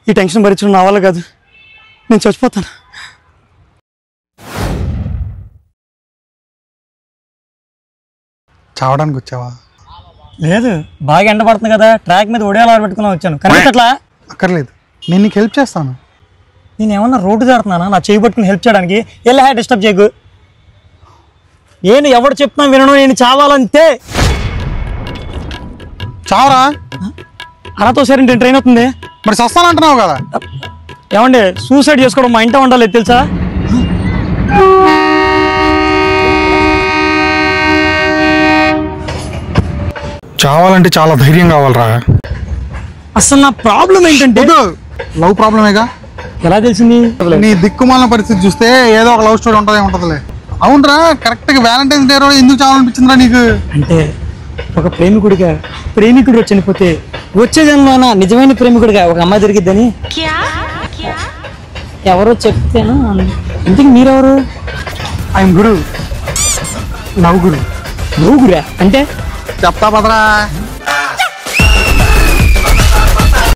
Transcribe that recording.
ఈ టెన్షన్ భరించడం నా వల్ల కాదు, నేను చచ్చిపోతాను. చావడానికి వచ్చావా? లేదు, బాగా ఎండ పడుతుంది కదా, ట్రాక్ మీద ఒడియాలు పెట్టుకుని వచ్చాను. కానీ అట్లా అక్కర్లేదు, నేను నీకు హెల్ప్ చేస్తాను. నేను ఏమన్నా రోడ్డు దాడుతున్నానా నా చేయి పట్టుకుని హెల్ప్ చేయడానికి? ఎలా డిస్టర్బ్ చేయకు. నేను ఎవడు చెప్తున్నా వినను, నేను చావాలంతే. చావరా? అలాతో సరే ట్రైన్ అవుతుంది. మరి చస్తానంటున్నావు కదా. ఏమండి, సూసైడ్ చేసుకోవడం మా ఇంట ఉండాలి తెలుసా? చావాలంటే చాలా ధైర్యం కావాలరా. అసలు నా ప్రాబ్లం ఏంటంటే లవ్ ప్రాబ్లమేగా. ఎలా తెలిసింది? నీ దిక్కుమాలిన పరిస్థితి చూస్తే ఏదో ఒక లవ్ స్టోరీ ఉంటుందిలే. అవునరా, కరెక్ట్ గా వ్యాలంటైన్స్ డే రోజు ఎందుకు చావాలనిపించిందిరా నీకు? అంటే ఒక ప్రేమికుడు చనిపోతే వచ్చే జన్మలోన నిజమైన ప్రేమికుడిగా ఒక అమ్మాయి దొరికిద్దని ఎవరో చెప్తేనా. ఇంతకు మీరెవరు? ఐఎమ్ గురు, లవ్ గురు. నువ్వు గురా అంటే చెప్తా పదరా.